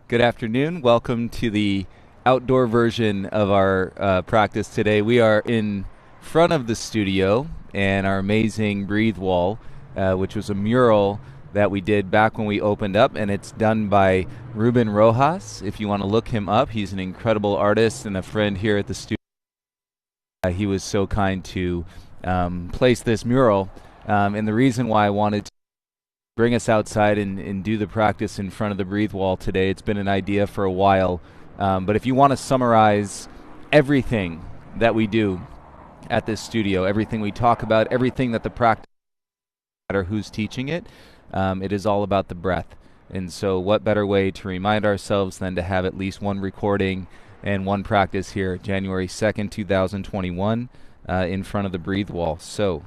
Good afternoon. Welcome to the outdoor version of our practice today. We are in front of the studio and our amazing breathe wall, which was a mural that we did back when we opened up, and it's done by Ruben Rojas. If you want to look him up, he's an incredible artist and a friend here at the studio. He was so kind to place this mural, and the reason why I wanted to bring us outside and do the practice in front of the breathe wall today. It's been an idea for a while, but if you want to summarize everything that we do at this studio, everything we talk about, everything that the practice, no matter who's teaching it, it is all about the breath. And so what better way to remind ourselves than to have at least one recording and one practice here, January 2nd, 2021, in front of the breathe wall. So,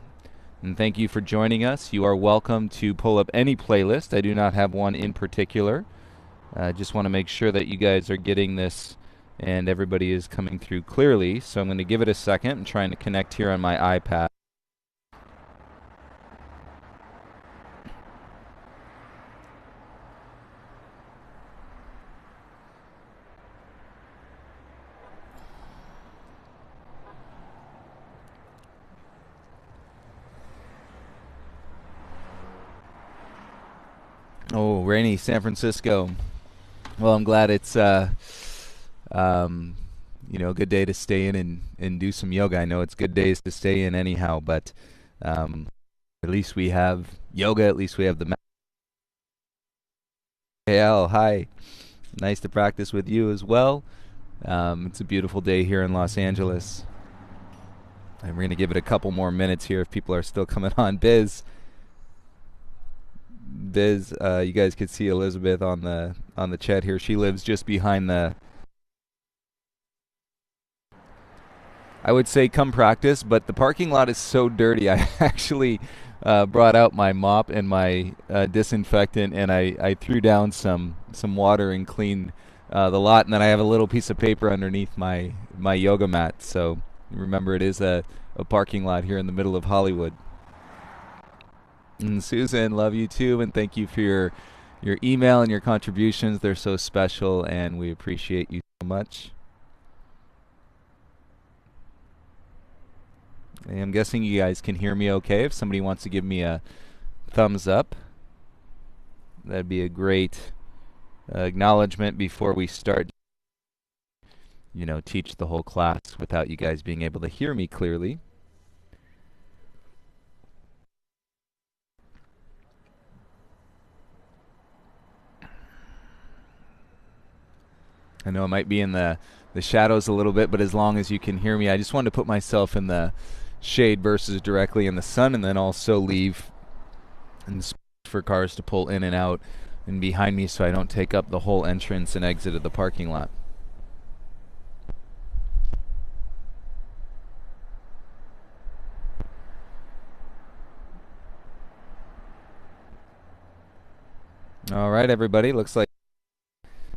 and thank you for joining us. You are welcome to pull up any playlist. I do not have one in particular. I just want to make sure that you guys are getting this and everybody is coming through clearly. So I'm going to give it a second. I'm trying to connect here on my iPad. Oh, rainy San Francisco. Well, I'm glad it's a good day to stay in and do some yoga. I know it's good days to stay in anyhow, but at least we have yoga. At least we have the mat. Hey, Al, hi. Nice to practice with you as well. It's a beautiful day here in Los Angeles. And we're going to give it a couple more minutes here if people are still coming on. Biz, you guys could see Elizabeth on the chat here. She lives just behind I would say come practice, but the parking lot is so dirty. I actually brought out my mop and my disinfectant, and I threw down some water and cleaned the lot, and then I have a little piece of paper underneath my yoga mat. So remember, it is a parking lot here in the middle of Hollywood. And Susan, love you too, and thank you for your email and your contributions. They're so special, and we appreciate you so much. And I'm guessing you guys can hear me okay. If somebody wants to give me a thumbs up, that'd be a great acknowledgement before we start, teach the whole class without you guys being able to hear me clearly. I know I might be in the shadows a little bit, but as long as you can hear me, I just wanted to put myself in the shade versus directly in the sun, and then also leave and space for cars to pull in and out and behind me so I don't take up the whole entrance and exit of the parking lot. All right, everybody, looks like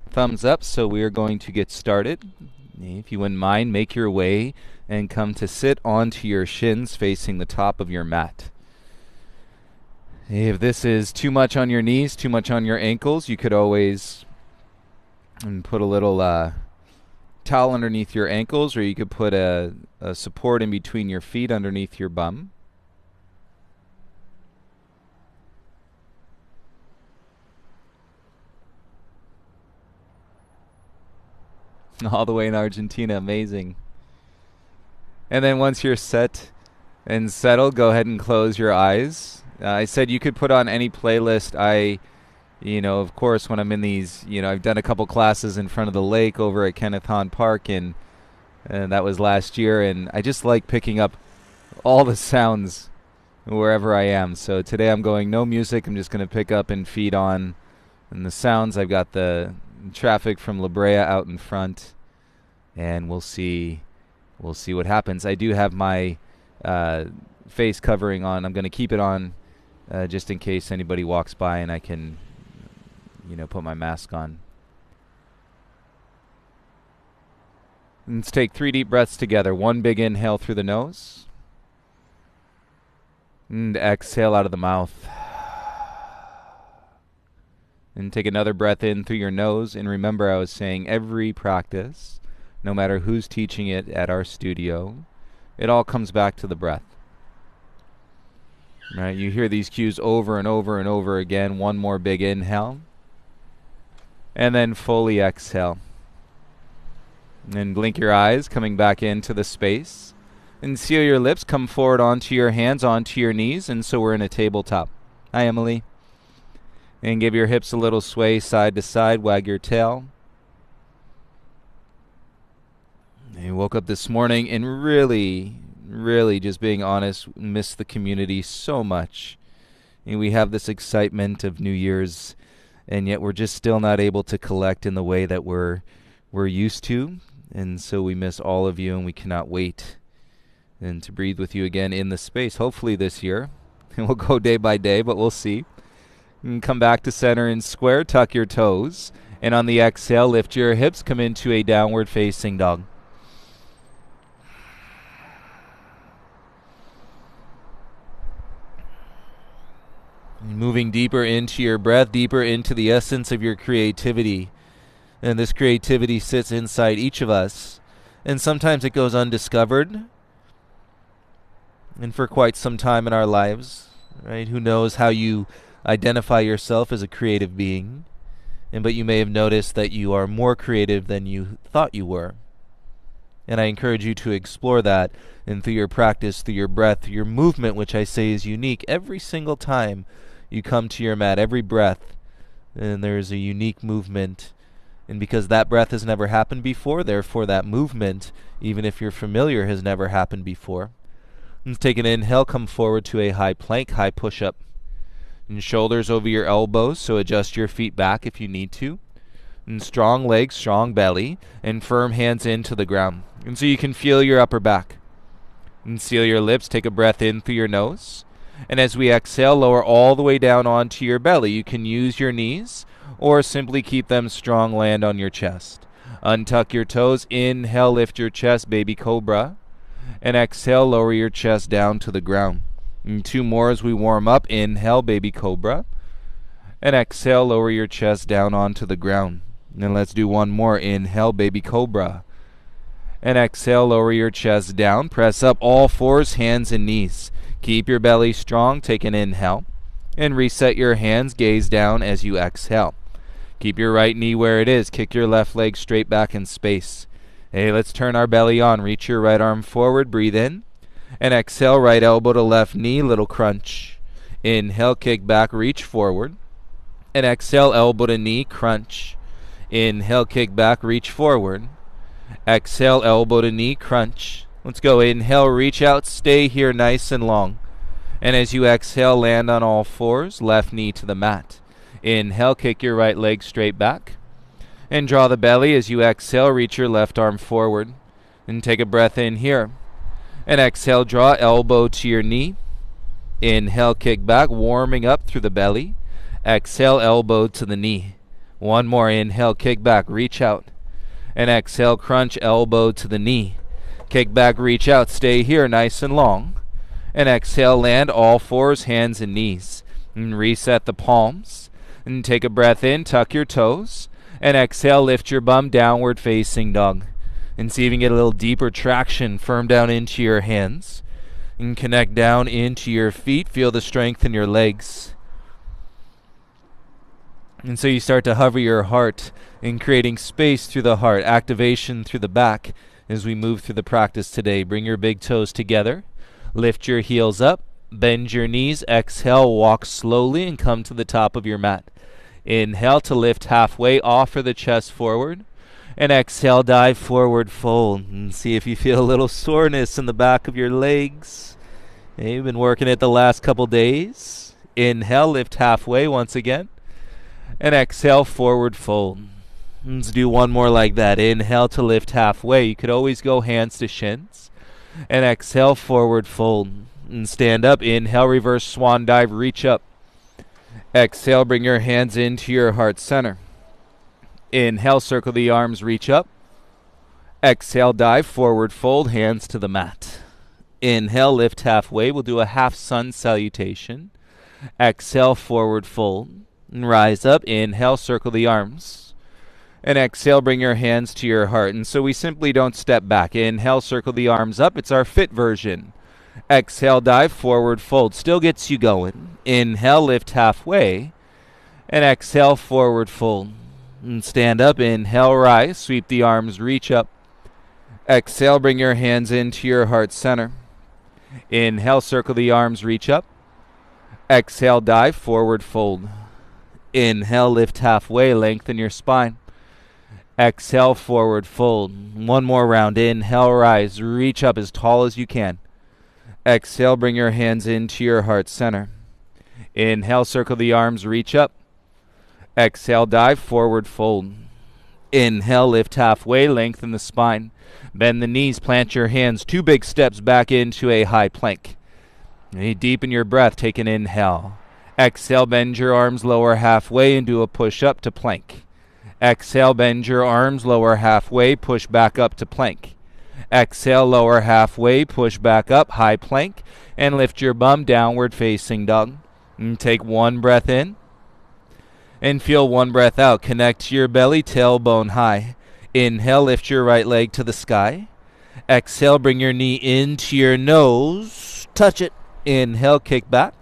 thumbs up, so we are going to get started. If you wouldn't mind, make your way and come to sit onto your shins facing the top of your mat. If this is too much on your knees, too much on your ankles, you could always put a little towel underneath your ankles, or you could put a support in between your feet underneath your bum. All the way in Argentina, amazing. And then once you're set and settled, go ahead and close your eyes. I said you could put on any playlist. Of course, when I'm in these, I've done a couple classes in front of the lake over at Kenneth Hahn Park, and that was last year, and I just like picking up all the sounds wherever I am. So today I'm going no music. I'm just going to pick up and feed on and the sounds. I've got the traffic from La Brea out in front, and we'll see what happens. I do have my face covering on. I'm going to keep it on just in case anybody walks by, and I can put my mask on. Let's take 3 deep breaths together. 1 big inhale through the nose, and exhale out of the mouth. And take another breath in through your nose. And remember, I was saying every practice, no matter who's teaching it at our studio, it all comes back to the breath. Right? You hear these cues over and over and over again. One more big inhale. And then fully exhale. And blink your eyes, coming back into the space. And seal your lips, come forward onto your hands, onto your knees. And so we're in a tabletop. Hi, Emily. And give your hips a little sway side to side, wag your tail. And you woke up this morning and really, just being honest, missed the community so much. And we have this excitement of New Year's, and yet we're just still not able to collect in the way that we're used to. And so we miss all of you, and we cannot wait and to breathe with you again in the space, hopefully this year. And we'll go day by day, but we'll see. And come back to center and square, tuck your toes. And on the exhale, lift your hips, come into a downward facing dog. And moving deeper into your breath, deeper into the essence of your creativity. And this creativity sits inside each of us. And sometimes it goes undiscovered. And for quite some time in our lives, right? Who knows how you identify yourself as a creative being. But you may have noticed that you are more creative than you thought you were. And I encourage you to explore that. And through your practice, through your breath, through your movement, which I say is unique, every single time you come to your mat, every breath, and there is a unique movement. And because that breath has never happened before, therefore that movement, even if you're familiar, has never happened before. Let's take an inhale, come forward to a high plank, high push-up. And shoulders over your elbows, so adjust your feet back if you need to. And strong legs, strong belly, and firm hands into the ground. And so you can feel your upper back. And seal your lips, take a breath in through your nose. And as we exhale, lower all the way down onto your belly. You can use your knees, or simply keep them strong, land on your chest. Untuck your toes, inhale, lift your chest, baby cobra. And exhale, lower your chest down to the ground. And two more as we warm up. Inhale, baby cobra. And exhale, lower your chest down onto the ground. And let's do one more. Inhale, baby cobra. And exhale, lower your chest down. Press up all fours, hands and knees. Keep your belly strong. Take an inhale. And reset your hands. Gaze down as you exhale. Keep your right knee where it is. Kick your left leg straight back in space. Hey, let's turn our belly on. Reach your right arm forward. Breathe in. And exhale, right elbow to left knee. Little crunch. Inhale, kick back, reach forward. And exhale, elbow to knee, crunch. Inhale, kick back, reach forward. Exhale, elbow to knee, crunch. Let's go. Inhale, reach out, stay here nice and long. And as you exhale, land on all fours, left knee to the mat. Inhale, kick your right leg straight back. And draw the belly. As you exhale, reach your left arm forward. And take a breath in here. And exhale, draw elbow to your knee. Inhale, kick back, warming up through the belly. Exhale, elbow to the knee. One more. Inhale, kick back, reach out. And exhale, crunch, elbow to the knee. Kick back, reach out, stay here nice and long. And exhale, land all fours, hands and knees. And reset the palms. And take a breath in, tuck your toes. And exhale, lift your bum, downward facing dog. And see if you can get a little deeper traction, firm down into your hands. And connect down into your feet, feel the strength in your legs. And so you start to hover your heart in creating space through the heart, activation through the back as we move through the practice today. Bring your big toes together, lift your heels up, bend your knees, exhale, walk slowly and come to the top of your mat. Inhale to lift halfway, offer the chest forward, and exhale, dive forward, fold. And see if you feel a little soreness in the back of your legs. Okay, you've been working it the last couple days. Inhale, lift halfway once again. And exhale, forward fold. Let's do one more like that. Inhale to lift halfway. You could always go hands to shins. And exhale, forward fold. And stand up. Inhale, reverse swan dive, reach up. Exhale, bring your hands into your heart center. Inhale, circle the arms, reach up. Exhale, dive, forward fold, hands to the mat. Inhale, lift halfway. We'll do a half sun salutation. Exhale, forward fold. And rise up. Inhale, circle the arms. And exhale, bring your hands to your heart. And so we simply don't step back. Inhale, circle the arms up. It's our fit version. Exhale, dive, forward fold. Still gets you going. Inhale, lift halfway. And exhale, forward fold. And stand up. Inhale, rise. Sweep the arms, reach up. Exhale, bring your hands into your heart center. Inhale, circle the arms, reach up. Exhale, dive, forward fold. Inhale, lift halfway, lengthen your spine. Exhale, forward fold. One more round. Inhale, rise. Reach up as tall as you can. Exhale, bring your hands into your heart center. Inhale, circle the arms, reach up. Exhale, dive, forward fold. Inhale, lift halfway, lengthen the spine. Bend the knees, plant your hands. 2 big steps back into a high plank. Deepen your breath, take an inhale. Exhale, bend your arms, lower halfway, and do a push up to plank. Exhale, bend your arms, lower halfway, push back up to plank. Exhale, lower halfway, push back up, high plank, and lift your bum, downward facing dog. And take 1 breath in, and feel 1 breath out. Connect to your belly, tailbone high. Inhale, lift your right leg to the sky. Exhale, bring your knee into your nose, touch it. Inhale, kick back.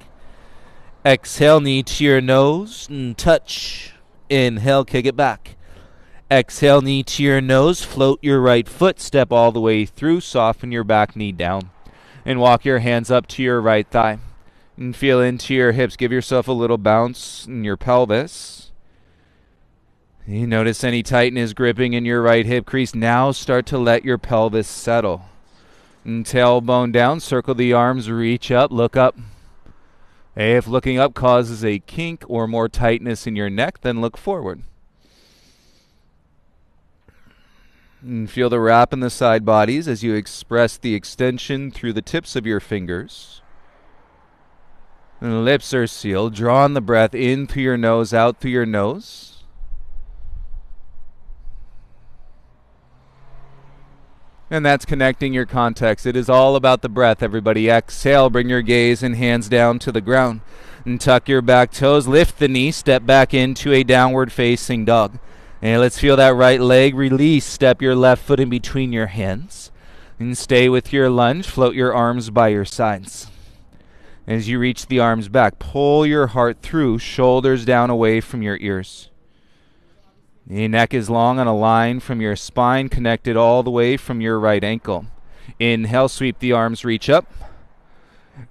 Exhale, knee to your nose, and touch. Inhale, kick it back. Exhale, knee to your nose, float your right foot, step all the way through, soften your back knee down. And walk your hands up to your right thigh. And feel into your hips, give yourself a little bounce in your pelvis. You notice any tightness gripping in your right hip crease. Now start to let your pelvis settle. And tailbone down, circle the arms, reach up, look up. If looking up causes a kink or more tightness in your neck, then look forward. And feel the wrap in the side bodies as you express the extension through the tips of your fingers. And the lips are sealed. Draw on the breath in through your nose, out through your nose. And that's connecting your context. It is all about the breath, everybody. Exhale, bring your gaze and hands down to the ground. And tuck your back toes, lift the knee, step back into a downward facing dog. And let's feel that right leg release. Step your left foot in between your hands. And stay with your lunge. Float your arms by your sides. As you reach the arms back, pull your heart through, shoulders down away from your ears. Your neck is long on a line from your spine, connected all the way from your right ankle. Inhale, sweep the arms, reach up.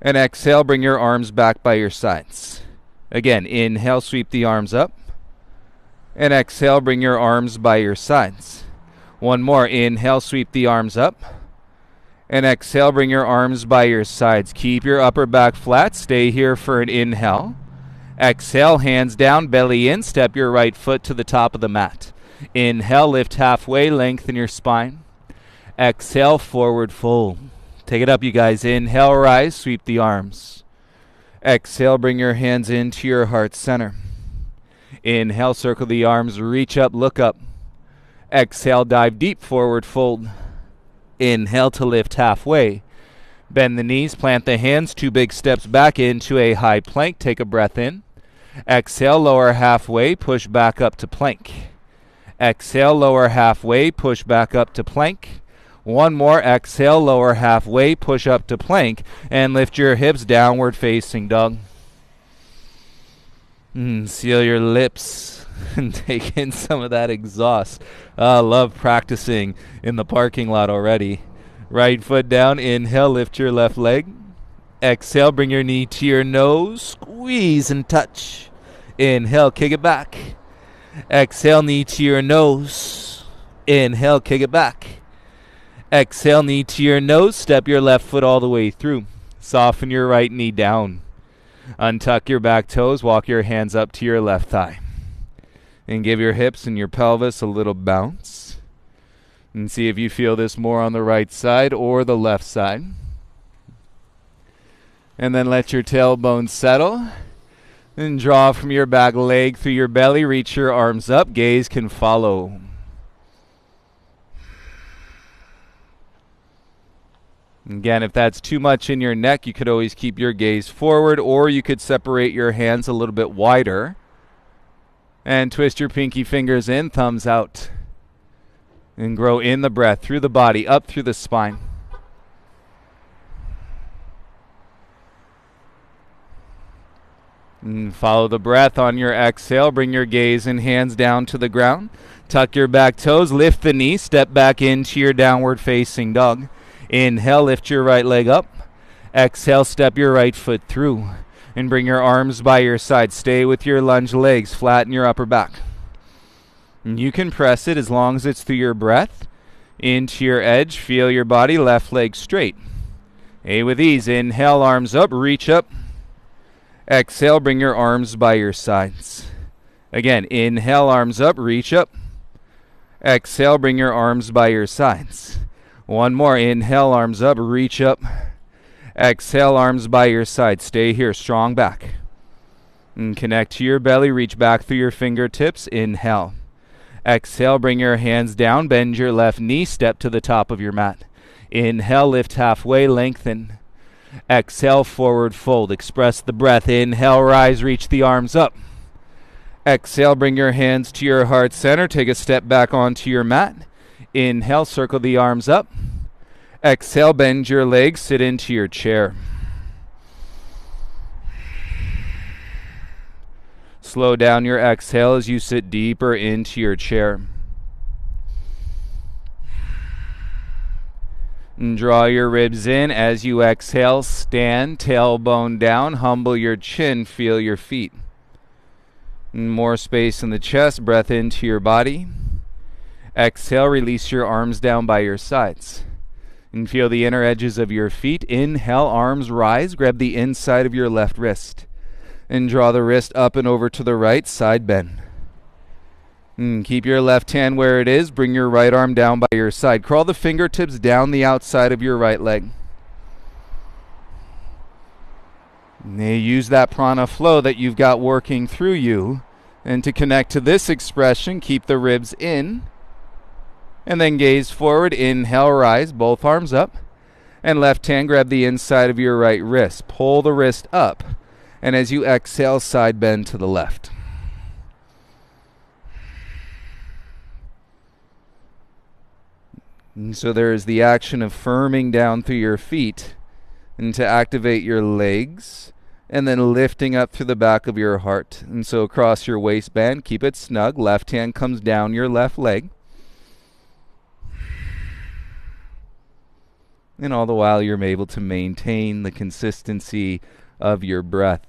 And exhale, bring your arms back by your sides. Again, inhale, sweep the arms up. And exhale, bring your arms by your sides. One more. Inhale, sweep the arms up. And exhale, bring your arms by your sides. Keep your upper back flat. Stay here for an inhale. Exhale, hands down, belly in. Step your right foot to the top of the mat. Inhale, lift halfway, lengthen your spine. Exhale, forward fold. Take it up, you guys. Inhale, rise, sweep the arms. Exhale, bring your hands into your heart center. Inhale, circle the arms, reach up, look up. Exhale, dive deep, forward fold. Inhale to lift halfway. Bend the knees, plant the hands, 2 big steps back into a high plank. Take a breath in. Exhale, lower halfway, push back up to plank. Exhale, lower halfway, push back up to plank. One more. Exhale, lower halfway, push up to plank, and lift your hips, downward facing dog. Seal your lips and take in some of that exhaust. Love practicing in the parking lot already. Right foot down. Inhale, lift your left leg. Exhale, bring your knee to your nose. Squeeze and touch. Inhale, kick it back. Exhale, knee to your nose. Inhale, kick it back. Exhale, knee to your nose. Step your left foot all the way through. Soften your right knee down. Untuck your back toes. Walk your hands up to your left thigh. And give your hips and your pelvis a little bounce. And see if you feel this more on the right side or the left side. And then let your tailbone settle. And draw from your back leg through your belly. Reach your arms up. Gaze can follow. Again, if that's too much in your neck, you could always keep your gaze forward, or you could separate your hands a little bit wider. And twist your pinky fingers in, thumbs out. And grow in the breath, through the body, up through the spine. And follow the breath on your exhale. Bring your gaze and hands down to the ground. Tuck your back toes, lift the knee, step back into your downward facing dog. Inhale, lift your right leg up. Exhale, step your right foot through. And bring your arms by your side. Stay with your lunge legs, flatten your upper back. And you can press it as long as it's through your breath. Into your edge, feel your body, left leg straight. With ease, inhale, arms up, reach up. Exhale, bring your arms by your sides. Again, inhale, arms up, reach up. Exhale, bring your arms by your sides. One more, inhale, arms up, reach up. Exhale, arms by your side. Stay here, strong back. And connect to your belly, reach back through your fingertips. Inhale. Exhale, bring your hands down, bend your left knee, step to the top of your mat. Inhale, lift halfway, lengthen. Exhale, forward fold. Express the breath. Inhale, rise, reach the arms up. Exhale, bring your hands to your heart center. Take a step back onto your mat. Inhale, circle the arms up. Exhale, bend your legs, sit into your chair. Slow down your exhale as you sit deeper into your chair. And draw your ribs in as you exhale. Stand, tailbone down, humble your chin, feel your feet. And more space in the chest, breath into your body. Exhale, release your arms down by your sides. And feel the inner edges of your feet. Inhale, arms rise, grab the inside of your left wrist. And draw the wrist up and over to the right, side bend. Keep your left hand where it is. Bring your right arm down by your side. Crawl the fingertips down the outside of your right leg. Use that prana flow that you've got working through you. And to connect to this expression, keep the ribs in. And then gaze forward. Inhale, rise, both arms up. And left hand, grab the inside of your right wrist. Pull the wrist up. And as you exhale, side bend to the left. And so there is the action of firming down through your feet and to activate your legs and then lifting up through the back of your heart. And so across your waistband, keep it snug. Left hand comes down your left leg. And all the while you're able to maintain the consistency of your breath.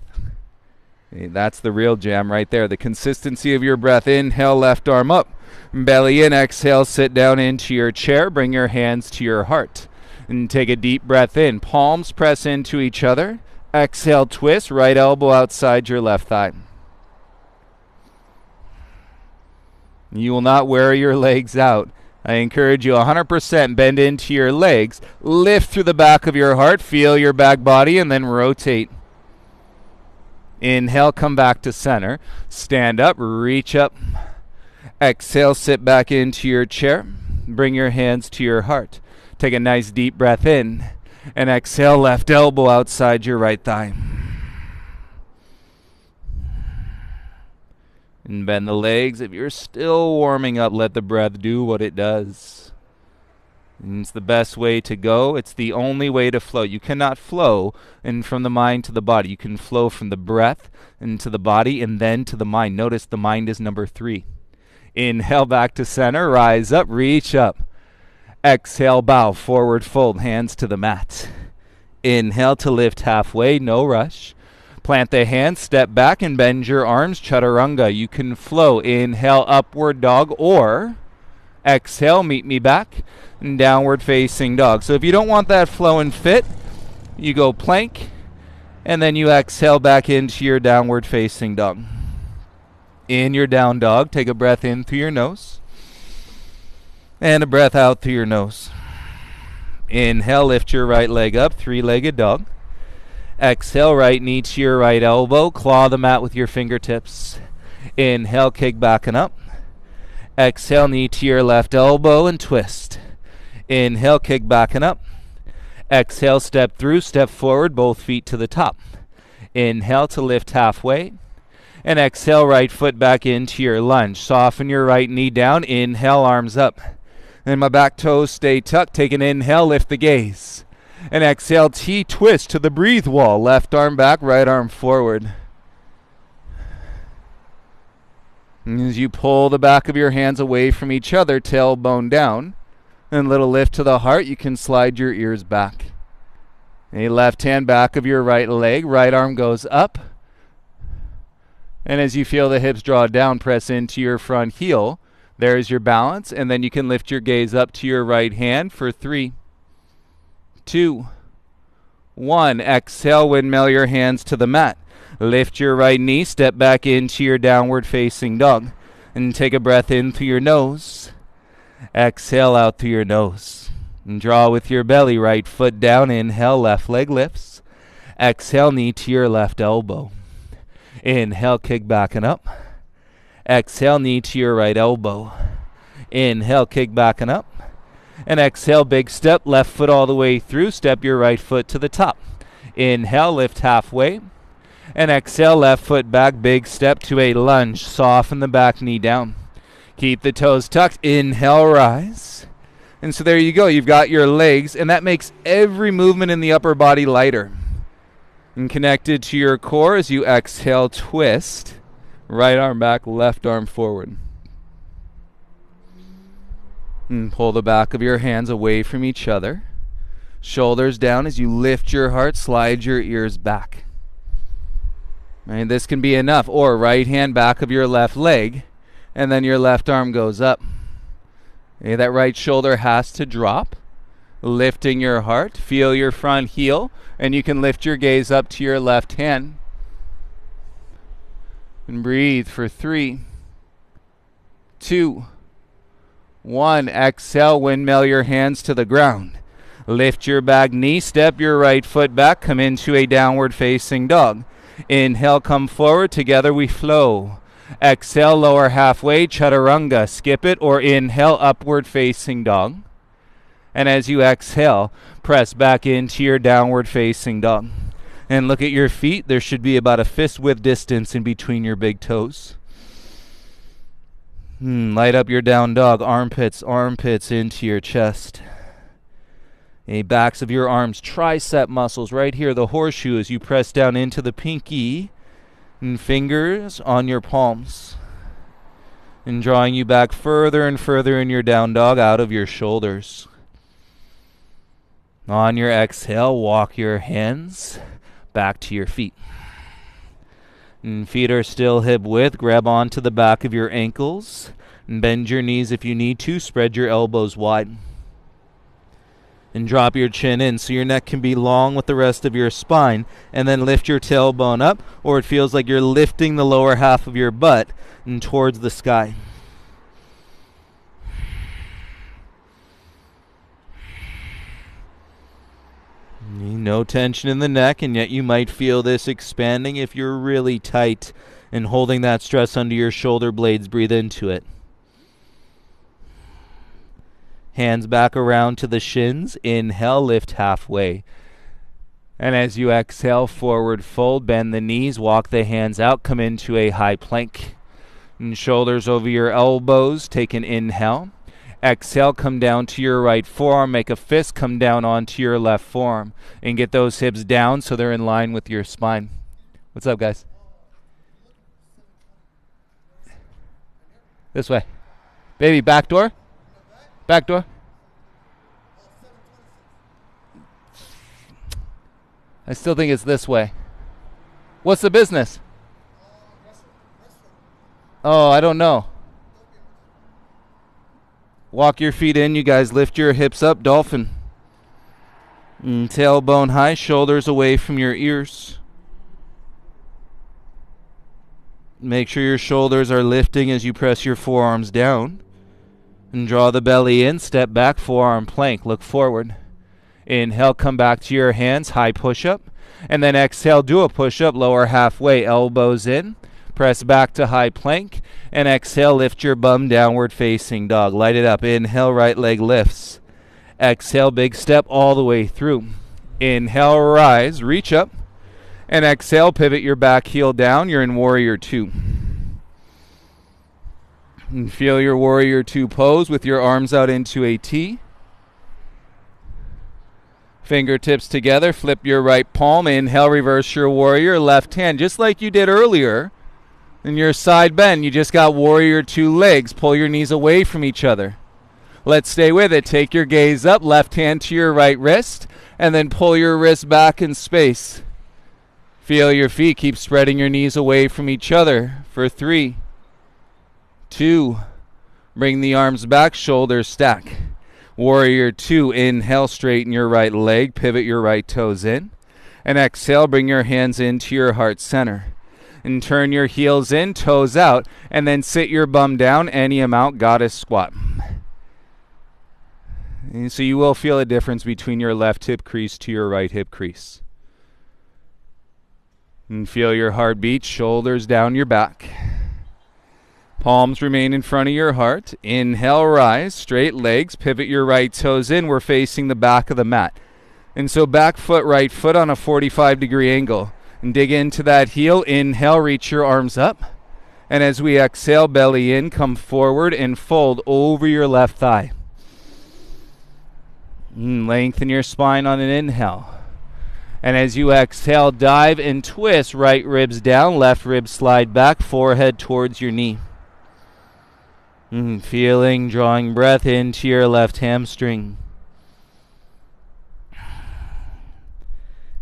That's the real gem right there. The consistency of your breath. Inhale, left arm up. Belly in. Exhale, sit down into your chair. Bring your hands to your heart. And take a deep breath in. Palms press into each other. Exhale, twist. Right elbow outside your left thigh. You will not wear your legs out. I encourage you 100% bend into your legs. Lift through the back of your heart. Feel your back body and then rotate. Inhale, come back to center. Stand up, reach up. Exhale, sit back into your chair. Bring your hands to your heart. Take a nice deep breath in. And exhale, left elbow outside your right thigh. And bend the legs. If you're still warming up, let the breath do what it does. And it's the best way to go. It's the only way to flow. You cannot flow from the mind to the body. You can flow from the breath into the body and then to the mind. Notice the mind is number 3. Inhale, back to center. Rise up, reach up. Exhale, bow, forward fold, hands to the mat. Inhale to lift halfway, no rush. Plant the hands, step back and bend your arms, chaturanga. You can flow. Inhale, upward dog, or exhale, meet me back, and downward facing dog. So if you don't want that flow and fit, you go plank, and then you exhale back into your downward facing dog. In your down dog, take a breath in through your nose, and a breath out through your nose. Inhale, lift your right leg up, three-legged dog. Exhale, right knee to your right elbow. Claw the mat with your fingertips. Inhale, kick back and up. Exhale, knee to your left elbow and twist. Inhale, kick back and up. Exhale, step through, step forward, both feet to the top. Inhale to lift halfway. And exhale, right foot back into your lunge. Soften your right knee down. Inhale, arms up. And my back toes stay tucked. Take an inhale, lift the gaze. And exhale, T-twist to the breathe wall. Left arm back, right arm forward. And as you pull the back of your hands away from each other, tailbone down. And little lift to the heart, you can slide your ears back. A left hand back of your right leg, right arm goes up. And as you feel the hips draw down, press into your front heel. There's your balance, and then you can lift your gaze up to your right hand for 3, 2, 1. Exhale, windmill your hands to the mat. Lift your right knee, step back into your downward facing dog. And take a breath in through your nose. Exhale out through your nose. And draw with your belly, right foot down. Inhale, left leg lifts. Exhale, knee to your left elbow. Inhale, kick back and up. Exhale, knee to your right elbow. Inhale, kick back and up. And exhale, big step, left foot all the way through. Step your right foot to the top. Inhale, lift halfway. And exhale, left foot back, big step to a lunge. Soften the back knee down. Keep the toes tucked. Inhale, rise. And so there you go. You've got your legs, and that makes every movement in the upper body lighter. And connected to your core as you exhale, twist. Right arm back, left arm forward. And pull the back of your hands away from each other. Shoulders down as you lift your heart, slide your ears back. And this can be enough. Or right hand back of your left leg, and then your left arm goes up. Okay, that right shoulder has to drop. Lifting your heart, feel your front heel, and you can lift your gaze up to your left hand. And breathe for 3, 2, 1. Exhale, windmill your hands to the ground. Lift your back knee, step your right foot back, come into a downward facing dog. Inhale, come forward, together we flow. Exhale, lower halfway, chaturanga, skip it, or inhale, upward facing dog. And as you exhale, press back into your downward facing dog. And look at your feet. There should be about a fist width distance in between your big toes. Light up your down dog. Armpits into your chest. Backs of your arms, tricep muscles right here, the horseshoe as you press down into the pinky. And fingers on your palms. And drawing you back further and further in your down dog out of your shoulders. On your exhale, walk your hands back to your feet. And feet are still hip width. Grab onto the back of your ankles. And bend your knees if you need to. Spread your elbows wide. And drop your chin in so your neck can be long with the rest of your spine. And then lift your tailbone up, or it feels like you're lifting the lower half of your butt and towards the sky. No tension in the neck, and yet you might feel this expanding if you're really tight and holding that stress under your shoulder blades. Breathe into it. Hands back around to the shins. Inhale, lift halfway. And as you exhale, forward fold, bend the knees, walk the hands out, come into a high plank. And shoulders over your elbows, take an inhale. Exhale, come down to your right forearm, make a fist, come down onto your left forearm. And get those hips down so they're in line with your spine. What's up, guys? This way. Baby, back door? Back door. I still think it's this way. What's the business? Oh, I don't know. Walk your feet in, you guys. Lift your hips up, dolphin. Tailbone high, shoulders away from your ears. Make sure your shoulders are lifting as you press your forearms down. And draw the belly in, step back, forearm plank, look forward. Inhale, come back to your hands, high push-up. And then exhale, do a push-up, lower halfway, elbows in. Press back to high plank. And exhale, lift your bum, downward facing dog. Light it up. Inhale, right leg lifts. Exhale, big step all the way through. Inhale, rise, reach up. And exhale, pivot your back heel down. You're in Warrior Two. And feel your Warrior Two pose with your arms out into a T. Fingertips together, flip your right palm. Inhale, reverse your warrior, left hand, just like you did earlier. In your side bend, you just got Warrior Two legs. Pull your knees away from each other. Let's stay with it. Take your gaze up, left hand to your right wrist, and then pull your wrist back in space. Feel your feet. Keep spreading your knees away from each other for 3, 2. Bring the arms back, shoulders stack. Warrior Two, inhale, straighten your right leg, pivot your right toes in. And exhale, bring your hands into your heart center. And turn your heels in, toes out, and then sit your bum down any amount, goddess squat. And so you will feel a difference between your left hip crease to your right hip crease. And feel your heartbeat, shoulders down your back. Palms remain in front of your heart. Inhale, rise, straight legs, pivot your right toes in. We're facing the back of the mat. And so back foot, right foot on a 45-degree angle. And dig into that heel. Inhale, reach your arms up. And as we exhale, belly in, come forward and fold over your left thigh. Lengthen your spine on an inhale. And as you exhale, dive and twist. Right ribs down, left ribs slide back, forehead towards your knee. Feeling, drawing breath into your left hamstring.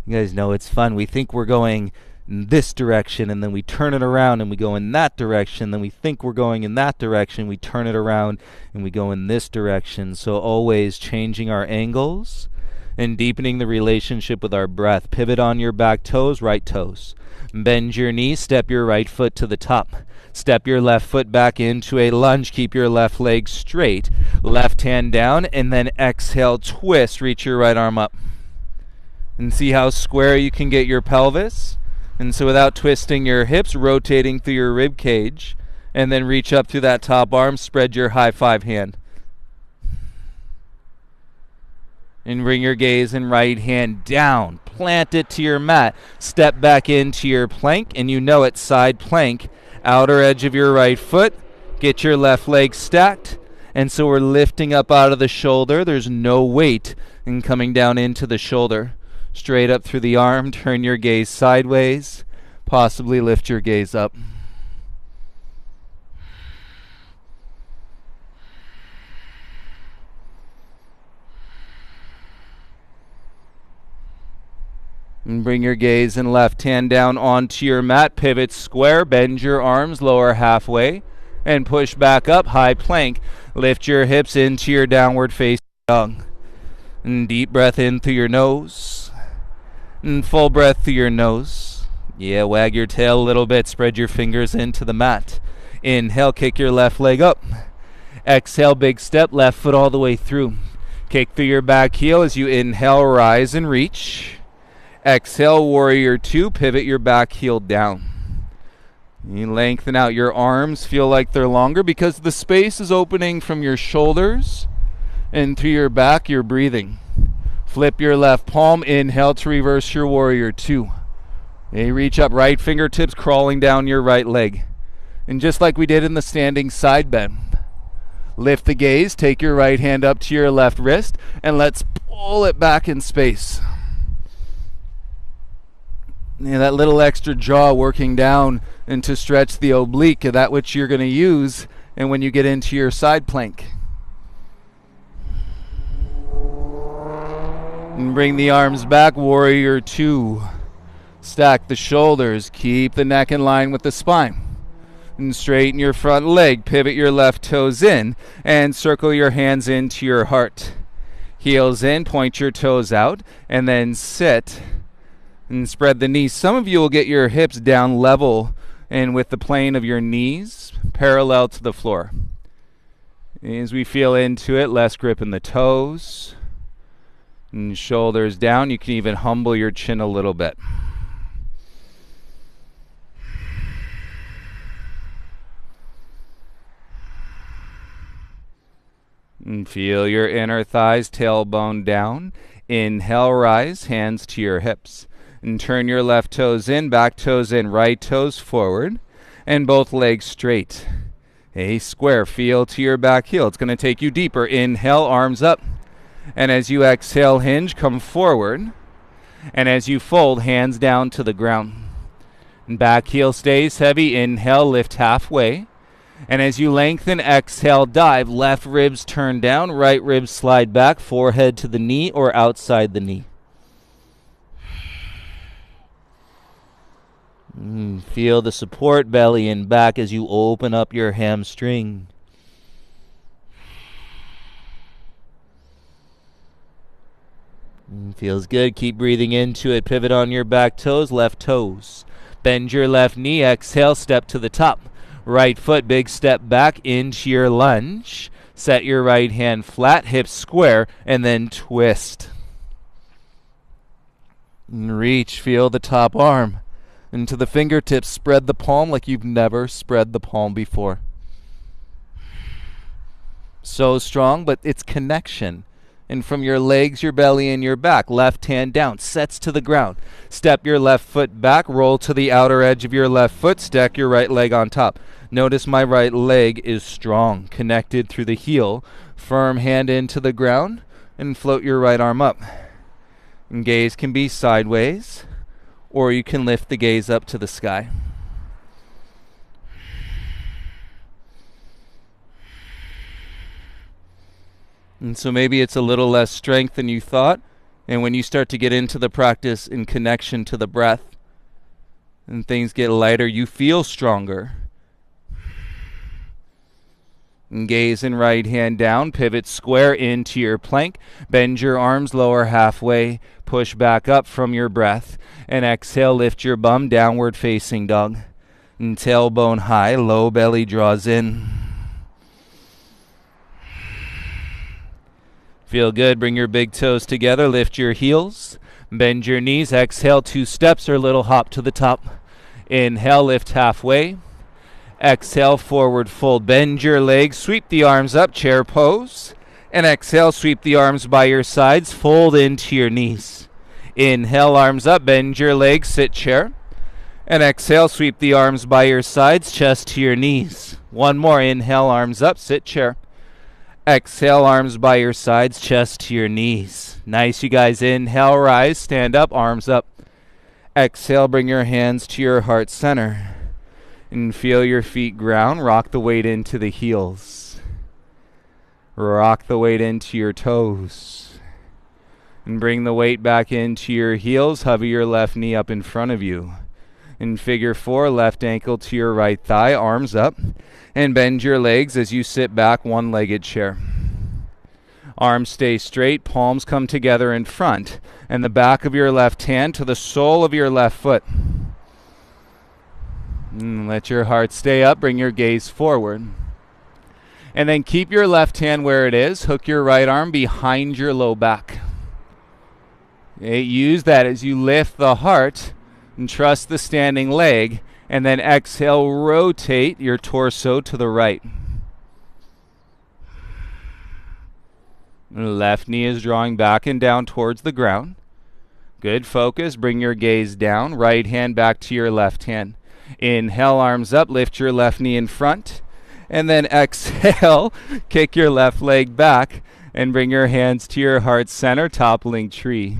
You guys know it's fun. We think we're going in this direction, and then we turn it around and we go in that direction. Then we think we're going in that direction. We turn it around and we go in this direction. So always changing our angles and deepening the relationship with our breath. Pivot on your back toes, right toes. Bend your knees, step your right foot to the top. Step your left foot back into a lunge. Keep your left leg straight. Left hand down, and then exhale, twist. Reach your right arm up. And see how square you can get your pelvis. And so without twisting your hips, rotating through your rib cage, and then reach up through that top arm, spread your high five hand. And bring your gaze and right hand down. Plant it to your mat. Step back into your plank, and you know it, side plank. Outer edge of your right foot. Get your left leg stacked. And so we're lifting up out of the shoulder. There's no weight in coming down into the shoulder. Straight up through the arm. Turn your gaze sideways. Possibly lift your gaze up. And bring your gaze and left hand down onto your mat. Pivot square. Bend your arms, lower halfway. And push back up, high plank. Lift your hips into your downward facing dog. And deep breath in through your nose. And full breath through your nose. Yeah, wag your tail a little bit. Spread your fingers into the mat. Inhale, kick your left leg up. Exhale, big step, left foot all the way through. Kick through your back heel as you inhale, rise and reach. Exhale, Warrior Two, pivot your back heel down. You lengthen out your arms, feel like they're longer because the space is opening from your shoulders and through your back, you're breathing. Flip your left palm, inhale to reverse your Warrior Two. You reach up, right fingertips crawling down your right leg. And just like we did in the standing side bend, lift the gaze, take your right hand up to your left wrist, and let's pull it back in space. That little extra jaw working down and to stretch the oblique, that which you're going to use and when you get into your side plank. And bring the arms back, Warrior Two. Stack the shoulders, keep the neck in line with the spine. And straighten your front leg, pivot your left toes in, and circle your hands into your heart. Heels in, point your toes out, and then sit. And spread the knees. Some of you will get your hips down level and with the plane of your knees parallel to the floor. As we feel into it, less grip in the toes. And shoulders down. You can even humble your chin a little bit. And feel your inner thighs, tailbone down. Inhale, rise, hands to your hips. And turn your left toes in, back toes in, right toes forward, and both legs straight. A square. Feel to your back heel. It's going to take you deeper. Inhale, arms up. And as you exhale, hinge, come forward. And as you fold, hands down to the ground. And back heel stays heavy. Inhale, lift halfway. And as you lengthen, exhale, dive. Left ribs turn down, right ribs slide back, forehead to the knee or outside the knee. Feel the support, belly and back as you open up your hamstring. Feels good. Keep breathing into it. Pivot on your back toes, left toes. Bend your left knee. Exhale, step to the top. Right foot, big step back into your lunge. Set your right hand flat, hips square, and then twist. And reach, feel the top arm. Into the fingertips, spread the palm like you've never spread the palm before. So strong, but it's connection. And from your legs, your belly, and your back, left hand down, sets to the ground. Step your left foot back, roll to the outer edge of your left foot, stack your right leg on top. Notice my right leg is strong, connected through the heel. Firm hand into the ground, and float your right arm up. And gaze can be sideways, or you can lift the gaze up to the sky. And so maybe it's a little less strength than you thought. And when you start to get into the practice in connection to the breath and things get lighter, you feel stronger. And gaze and right hand down, pivot square into your plank. Bend your arms lower halfway, push back up from your breath. And exhale, lift your bum, downward facing dog. And tailbone high, low belly draws in. Feel good. Bring your big toes together. Lift your heels. Bend your knees. Exhale, 2 steps or little hop to the top. Inhale, lift halfway. Exhale, forward fold. Bend your legs. Sweep the arms up, chair pose. And exhale, sweep the arms by your sides. Fold into your knees. Inhale, arms up. Bend your legs, sit chair. And exhale, sweep the arms by your sides, chest to your knees. One more. Inhale, arms up, sit chair. Exhale, arms by your sides, chest to your knees. Nice, you guys. Inhale, rise, stand up, arms up. Exhale, bring your hands to your heart center. And feel your feet ground. Rock the weight into the heels. Rock the weight into your toes. And bring the weight back into your heels. Hover your left knee up in front of you. In figure 4, left ankle to your right thigh, arms up. And bend your legs as you sit back, one-legged chair. Arms stay straight, palms come together in front, and the back of your left hand to the sole of your left foot. Let your heart stay up, bring your gaze forward. And then keep your left hand where it is, hook your right arm behind your low back. Okay, use that as you lift the heart and trust the standing leg. And then exhale, rotate your torso to the right. Left knee is drawing back and down towards the ground. Good focus. Bring your gaze down. Right hand back to your left hand. Inhale, arms up. Lift your left knee in front. And then exhale, kick your left leg back and bring your hands to your heart center, toppling tree.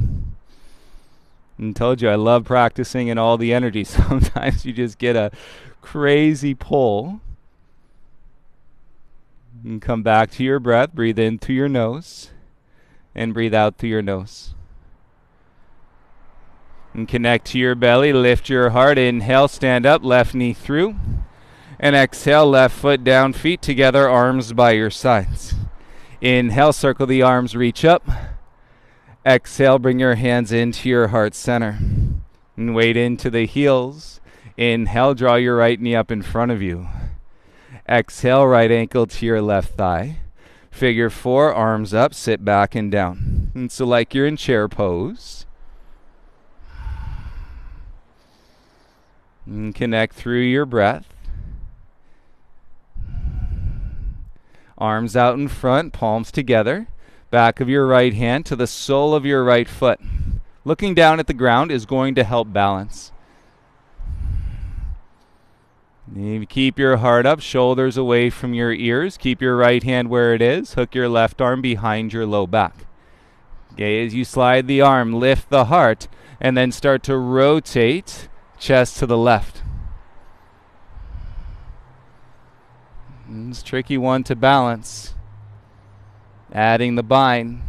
And told you I love practicing in all the energy. Sometimes you just get a crazy pull. And come back to your breath. Breathe in through your nose. And breathe out through your nose. And connect to your belly. Lift your heart. Inhale, stand up. Left knee through. And exhale, left foot down, feet together, arms by your sides. Inhale, circle the arms, reach up. Exhale, bring your hands into your heart center. And weight into the heels. Inhale, draw your right knee up in front of you. Exhale, right ankle to your left thigh. Figure 4, arms up, sit back and down. And so like you're in chair pose. And connect through your breath. Arms out in front, palms together. Back of your right hand to the sole of your right foot. Looking down at the ground is going to help balance. You keep your heart up, shoulders away from your ears. Keep your right hand where it is. Hook your left arm behind your low back. Okay, as you slide the arm, lift the heart, and then start to rotate chest to the left. It's a tricky one to balance. Adding the bind.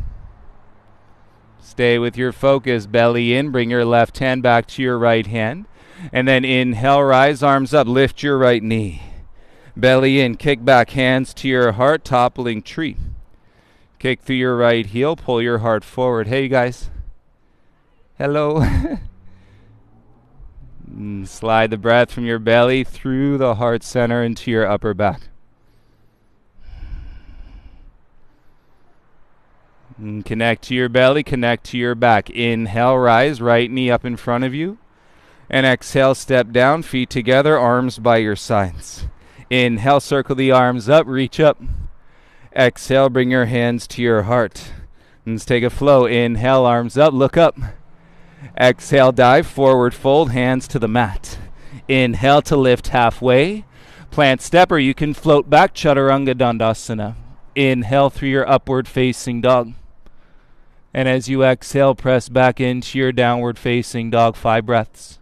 Stay with your focus, belly in, bring your left hand back to your right hand. And then inhale, rise, arms up, lift your right knee. Belly in, kick back, hands to your heart, toppling tree. Kick through your right heel, pull your heart forward. Hey, you guys. Hello. Slide the breath from your belly through the heart center into your upper back. And connect to your belly, connect to your back. Inhale, rise, right knee up in front of you. And exhale, step down, feet together, arms by your sides. Inhale, circle the arms up, reach up. Exhale, bring your hands to your heart. Let's take a flow. Inhale, arms up, look up. Exhale, dive, forward fold, hands to the mat. Inhale to lift halfway. Plant step, or you can float back, Chaturanga Dandasana. Inhale through your upward facing dog. And as you exhale, press back into your downward facing dog, 5 breaths.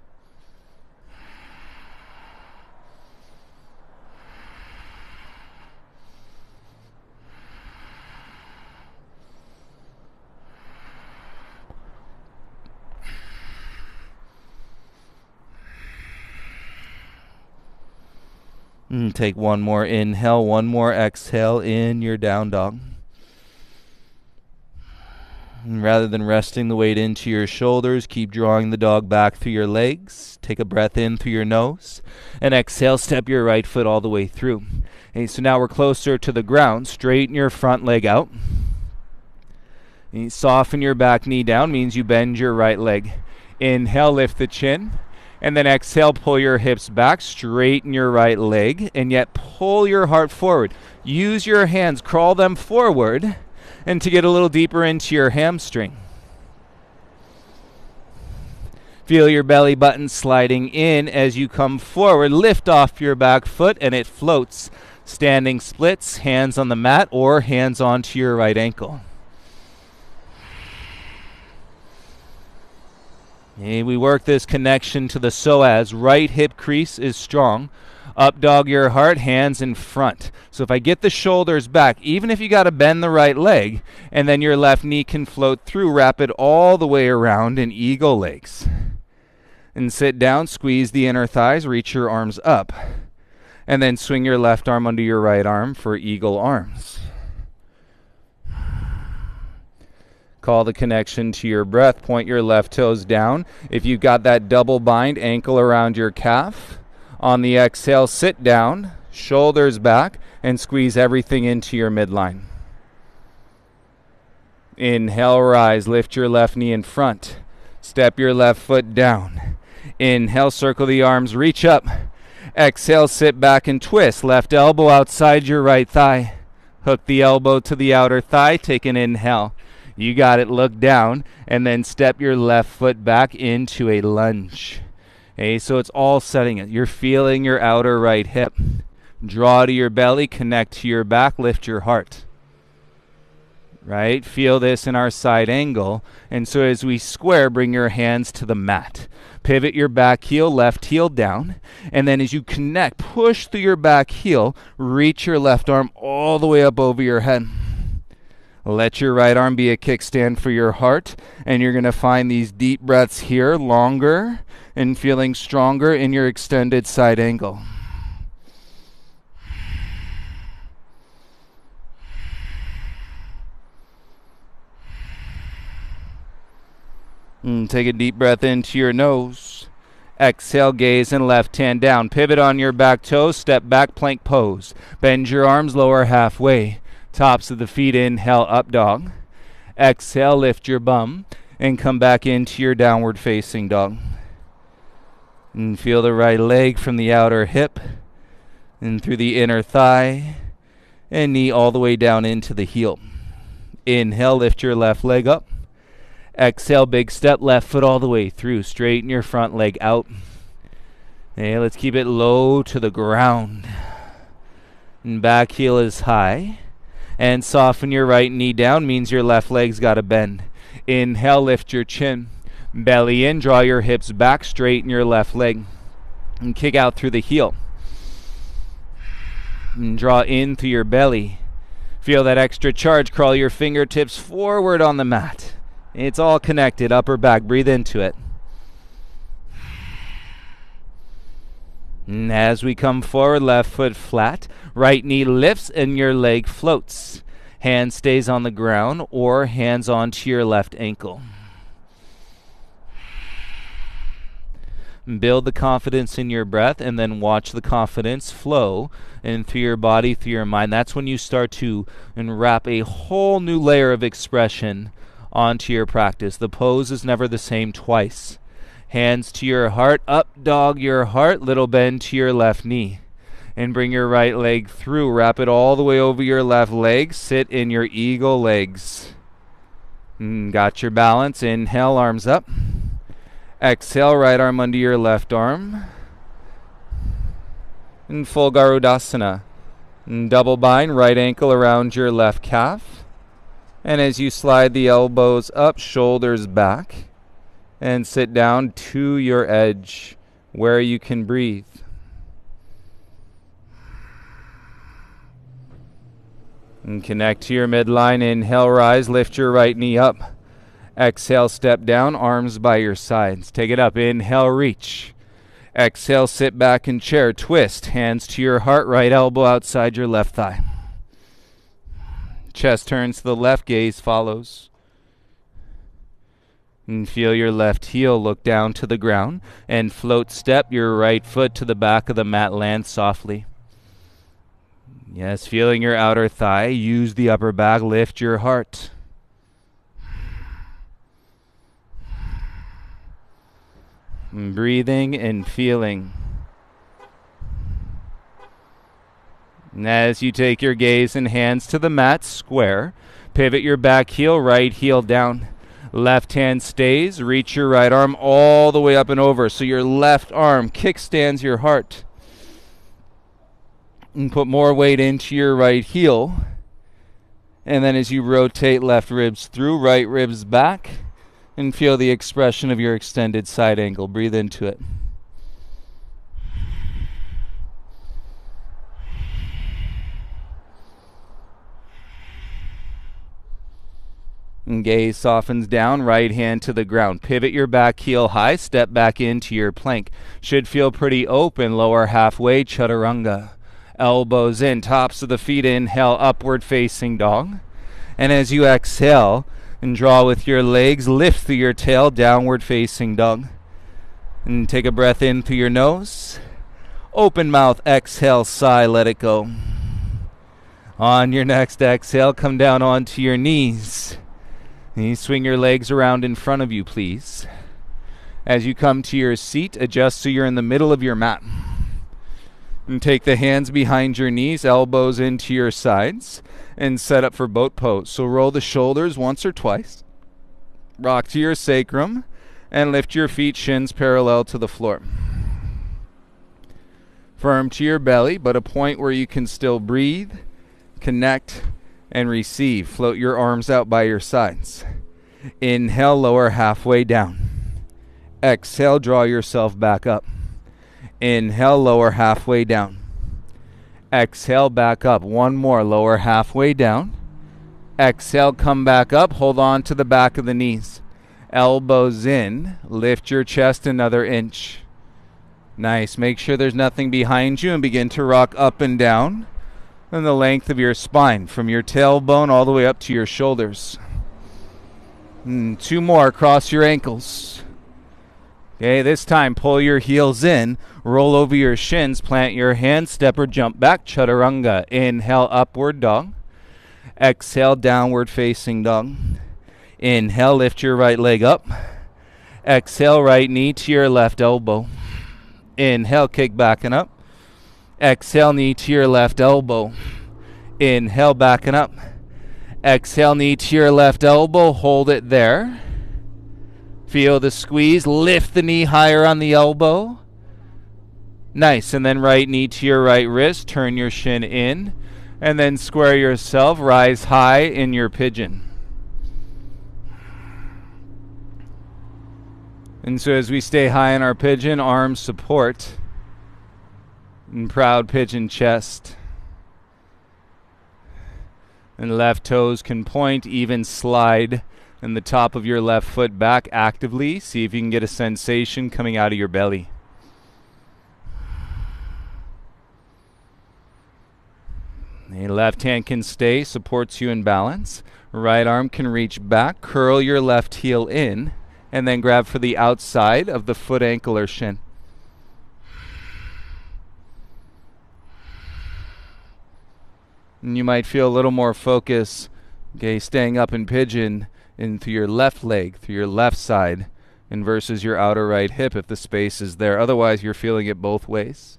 And take one more inhale, one more exhale in your down dog. And rather than resting the weight into your shoulders, keep drawing the dog back through your legs. Take a breath in through your nose. And exhale, step your right foot all the way through. Okay, so now we're closer to the ground. Straighten your front leg out. And you soften your back knee down, means you bend your right leg. Inhale, lift the chin. And then exhale, pull your hips back, straighten your right leg, and yet pull your heart forward. Use your hands, crawl them forward, and to get a little deeper into your hamstring. Feel your belly button sliding in as you come forward. Lift off your back foot, and it floats. Standing splits, hands on the mat, or hands onto your right ankle. And we work this connection to the psoas. Right hip crease is strong. Up dog your heart, hands in front. So if I get the shoulders back, even if you got to bend the right leg, and then your left knee can float through, wrap it all the way around in eagle legs. And sit down, squeeze the inner thighs, reach your arms up. And then swing your left arm under your right arm for eagle arms. Call the connection to your breath. Point your left toes down. If you've got that double bind, ankle around your calf. On the exhale, sit down, shoulders back, and squeeze everything into your midline. Inhale, rise. Lift your left knee in front. Step your left foot down. Inhale, circle the arms, reach up. Exhale, sit back and twist. Left elbow outside your right thigh. Hook the elbow to the outer thigh. Take an inhale. You got it. Look down, and then step your left foot back into a lunge. Okay, so it's all setting it. You're feeling your outer right hip. Draw to your belly, connect to your back, lift your heart. Right? Feel this in our side angle. And so as we square, bring your hands to the mat. Pivot your back heel, left heel down. And then as you connect, push through your back heel, reach your left arm all the way up over your head. Let your right arm be a kickstand for your heart, and you're going to find these deep breaths here, longer, and feeling stronger in your extended side angle. And take a deep breath into your nose. Exhale, gaze and left hand down. Pivot on your back toes, step back, plank pose. Bend your arms, lower halfway. Tops of the feet, inhale, up dog. Exhale, lift your bum and come back into your downward facing dog. And feel the right leg from the outer hip and through the inner thigh and knee all the way down into the heel. Inhale, lift your left leg up. Exhale, big step, left foot all the way through. Straighten your front leg out. Okay, let's keep it low to the ground. And back heel is high. And soften your right knee down, means your left leg's got to bend. Inhale, lift your chin. Belly in, draw your hips back, straighten your left leg. And kick out through the heel. And draw in through your belly. Feel that extra charge, crawl your fingertips forward on the mat. It's all connected, upper back, breathe into it. And as we come forward, left foot flat, right knee lifts and your leg floats. Hand stays on the ground or hands onto your left ankle. Build the confidence in your breath and then watch the confidence flow in through your body, through your mind. That's when you start to wrap a whole new layer of expression onto your practice. The pose is never the same twice. Hands to your heart, up dog your heart, little bend to your left knee. And bring your right leg through. Wrap it all the way over your left leg. Sit in your eagle legs. Got your balance. Inhale, arms up. Exhale, right arm under your left arm. And full Garudasana. And double bind, right ankle around your left calf. And as you slide the elbows up, shoulders back. And sit down to your edge where you can breathe. And connect to your midline. Inhale, rise, lift your right knee up. Exhale, step down, arms by your sides. Take it up. Inhale, reach. Exhale, sit back in chair. Twist, hands to your heart, right elbow outside your left thigh. Chest turns to the left, gaze follows. And feel your left heel look down to the ground. And float step your right foot to the back of the mat, land softly. Yes, feeling your outer thigh. Use the upper back, lift your heart. And breathing and feeling. And as you take your gaze and hands to the mat, square. Pivot your back heel, right heel down. Left hand stays, reach your right arm all the way up and over. So your left arm kickstands your heart. And put more weight into your right heel. And then as you rotate left ribs through, right ribs back. And feel the expression of your extended side angle. Breathe into it. And gaze softens down, right hand to the ground. Pivot your back heel high, step back into your plank. Should feel pretty open, lower halfway, chaturanga. Elbows in, tops of the feet, inhale, upward facing dog. And as you exhale and draw with your legs, lift through your tail, downward facing dog. And take a breath in through your nose. Open mouth, exhale, sigh, let it go. On your next exhale, come down onto your knees. And you swing your legs around in front of you, please. As you come to your seat, adjust so you're in the middle of your mat. And take the hands behind your knees, elbows into your sides, and set up for boat pose. So roll the shoulders once or twice. Rock to your sacrum, and lift your feet, shins parallel to the floor. Firm to your belly, but a point where you can still breathe, connect, and receive. Float your arms out by your sides. Inhale, lower halfway down. Exhale, draw yourself back up. Inhale, lower halfway down. Exhale, back up. One more, lower halfway down. Exhale, come back up. Hold on to the back of the knees. Elbows in. Lift your chest another inch. Nice. Make sure there's nothing behind you and begin to rock up and down and the length of your spine from your tailbone all the way up to your shoulders. Two more. Cross your ankles. Okay, this time pull your heels in, roll over your shins, plant your hands, step or jump back, chaturanga. Inhale, upward dog. Exhale, downward facing dog. Inhale, lift your right leg up. Exhale, right knee to your left elbow. Inhale, kick back and up. Exhale, knee to your left elbow. Inhale, back and up. Exhale, knee to your left elbow. Hold it there. Feel the squeeze. Lift the knee higher on the elbow. Nice. And then right knee to your right wrist. Turn your shin in. And then square yourself. Rise high in your pigeon. And so as we stay high in our pigeon, arms support. And proud pigeon chest. And left toes can point, even slide. And the top of your left foot back actively. See if you can get a sensation coming out of your belly. The left hand can stay, supports you in balance. Right arm can reach back, curl your left heel in, and then grab for the outside of the foot, ankle, or shin. And you might feel a little more focus, okay, staying up in pigeon into your left leg, through your left side, and versus your outer right hip if the space is there. Otherwise, you're feeling it both ways.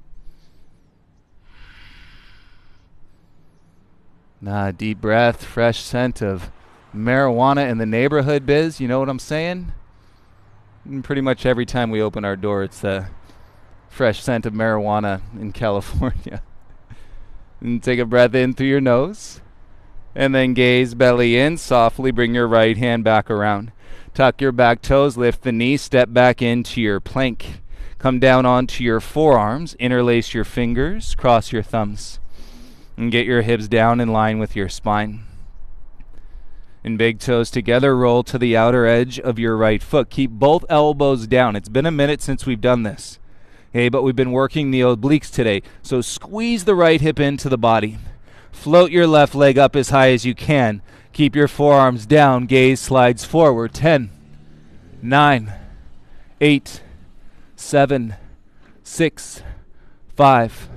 Deep breath, fresh scent of marijuana in the neighborhood, Biz. You know what I'm saying? And pretty much every time we open our door, it's the fresh scent of marijuana in California. And take a breath in through your nose. And then gaze belly in. Softly bring your right hand back around. Tuck your back toes. Lift the knee. Step back into your plank. Come down onto your forearms. Interlace your fingers. Cross your thumbs. And get your hips down in line with your spine. And big toes together. Roll to the outer edge of your right foot. Keep both elbows down. It's been a minute since we've done this. Okay, but we've been working the obliques today. So squeeze the right hip into the body. Float your left leg up as high as you can. Keep your forearms down. Gaze slides forward. 10, 9, 8, 7, 6, 5,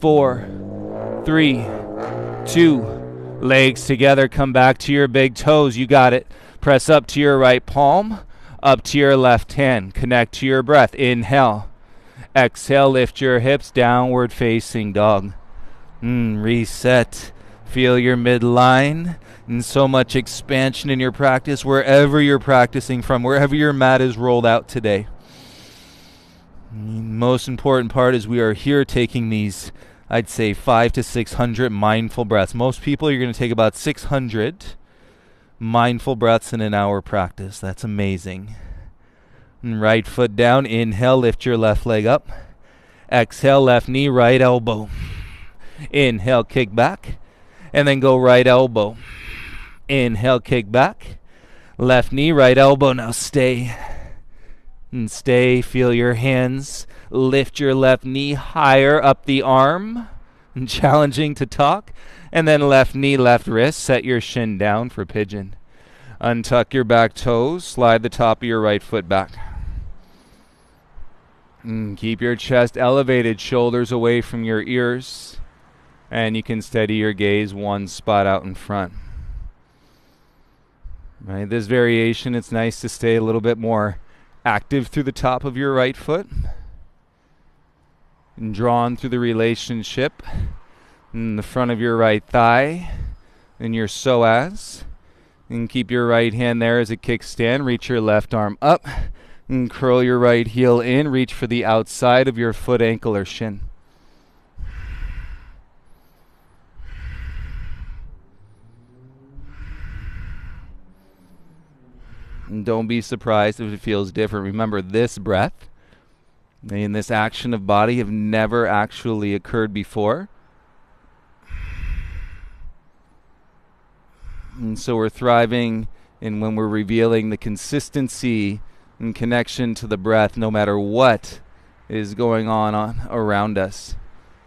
4, 3, 2. Legs together. Come back to your big toes. You got it. Press up to your right palm. Up to your left hand. Connect to your breath. Inhale. Exhale. Lift your hips. Downward facing dog. Reset. Feel your midline. And so much expansion in your practice wherever you're practicing from, wherever your mat is rolled out today. Most important part is we are here taking these, I'd say 500 to 600 mindful breaths. Most people, you're going to take about 600 mindful breaths in an hour practice. That's amazing. And right foot down. Inhale, lift your left leg up. Exhale, left knee, right elbow. Inhale, kick back. And then go right elbow. Inhale, kick back. Left knee, right elbow. Now stay. And stay. Feel your hands. Lift your left knee higher up the arm. And challenging to talk. And then left knee, left wrist. Set your shin down for pigeon. Untuck your back toes. Slide the top of your right foot back. Keep your chest elevated. Shoulders away from your ears. And you can steady your gaze one spot out in front. Right, this variation, it's nice to stay a little bit more active through the top of your right foot. And drawn through the relationship in the front of your right thigh and your psoas. And keep your right hand there as a kickstand. Reach your left arm up and curl your right heel in. Reach for the outside of your foot, ankle, or shin. And don't be surprised if it feels different. Remember, this breath and this action of body have never actually occurred before. And so we're thriving in when we're revealing the consistency and connection to the breath no matter what is going on around us.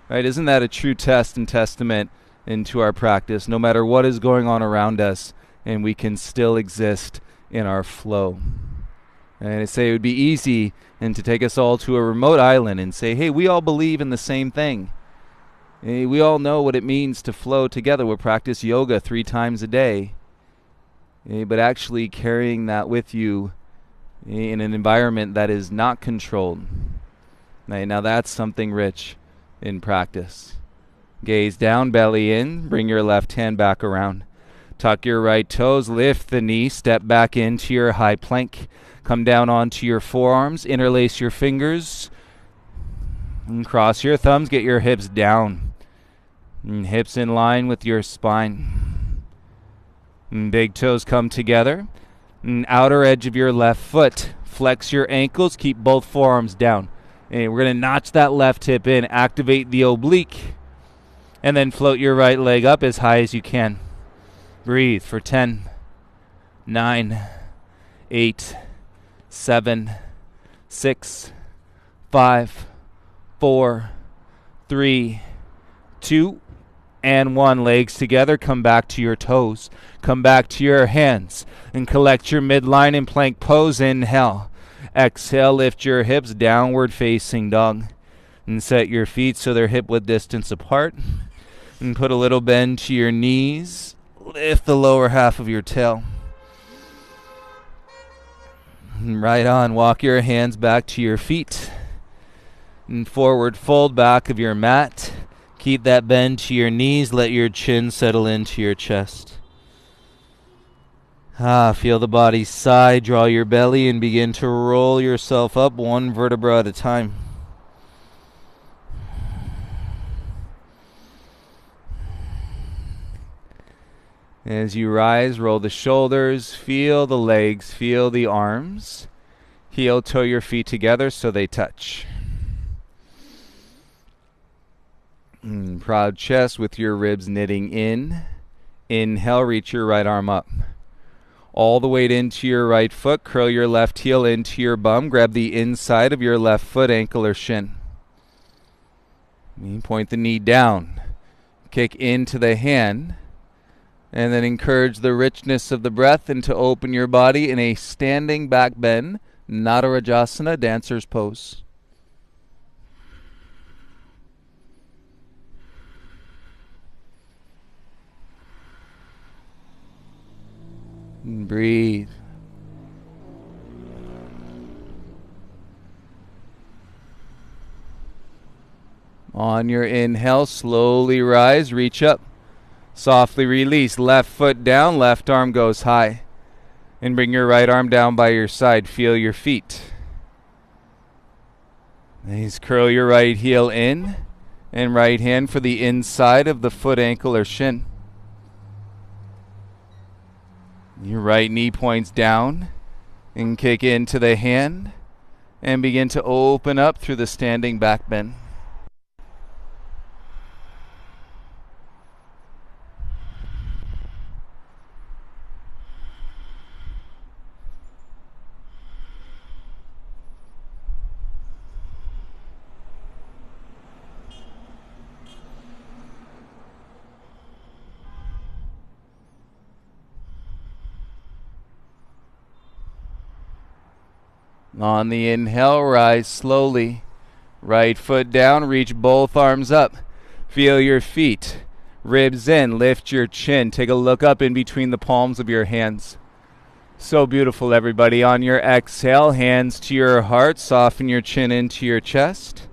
Right? Isn't that a true test and testament into our practice? No matter what is going on around us, and we can still exist in our flow. And I say it would be easy and to take us all to a remote island and say, hey, we all believe in the same thing. Hey, we all know what it means to flow together. We'll practice yoga 3 times a day. Hey, but actually carrying that with you in an environment that is not controlled. Now that's something rich in practice. Gaze down, belly in. Bring your left hand back around. Tuck your right toes, lift the knee, step back into your high plank. Come down onto your forearms, interlace your fingers, and cross your thumbs, get your hips down. And hips in line with your spine. And big toes come together. And outer edge of your left foot. Flex your ankles, keep both forearms down. And we're going to notch that left hip in, activate the oblique, and then float your right leg up as high as you can. Breathe for 10, 9, 8, 7, 6, 5, 4, 3, 2, and 1. Legs together, come back to your toes. Come back to your hands and collect your midline in plank pose. Inhale. Exhale, lift your hips, downward facing dog. And set your feet so they're hip width distance apart. And put a little bend to your knees. Lift the lower half of your tail. And right on, walk your hands back to your feet. And forward fold back of your mat. Keep that bend to your knees. Let your chin settle into your chest. Feel the body sigh. Draw your belly and begin to roll yourself up one vertebra at a time. As you rise, roll the shoulders. Feel the legs. Feel the arms. Heel toe your feet together so they touch. Proud chest with your ribs knitting in. Inhale, reach your right arm up. All the weight into your right foot. Curl your left heel into your bum. Grab the inside of your left foot, ankle or shin. Point the knee down. Kick into the hand. And then encourage the richness of the breath and to open your body in a standing back bend, Natarajasana, dancer's pose. And breathe. On your inhale, slowly rise, reach up. Softly release, left foot down, left arm goes high. And bring your right arm down by your side. Feel your feet. Please curl your right heel in and right hand for the inside of the foot, ankle, or shin. Your right knee points down and kick into the hand and begin to open up through the standing back bend. On the inhale, rise slowly. Right foot down, reach both arms up. Feel your feet. Ribs in, lift your chin. Take a look up in between the palms of your hands. So beautiful, everybody. On your exhale, hands to your heart. Soften your chin into your chest.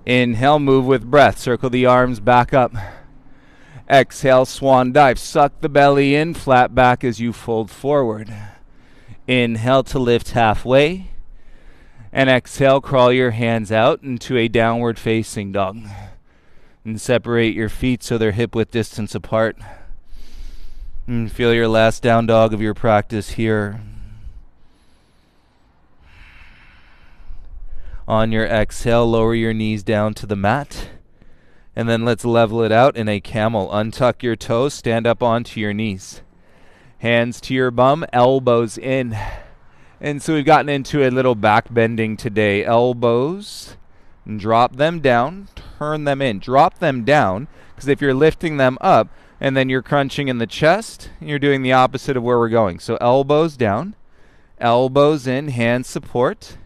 Inhale, move with breath. Circle the arms back up. Exhale, swan dive. Suck the belly in, flat back as you fold forward. Inhale to lift halfway. And exhale, crawl your hands out into a downward facing dog. And separate your feet so they're hip width distance apart. And feel your last down dog of your practice here. On your exhale, lower your knees down to the mat. And then let's level it out in a camel. Untuck your toes, stand up onto your knees. Hands to your bum, elbows in. And so we've gotten into a little back bending today. Elbows, drop them down, turn them in. Drop them down, because if you're lifting them up and then you're crunching in the chest, you're doing the opposite of where we're going. So elbows down, elbows in, hands support.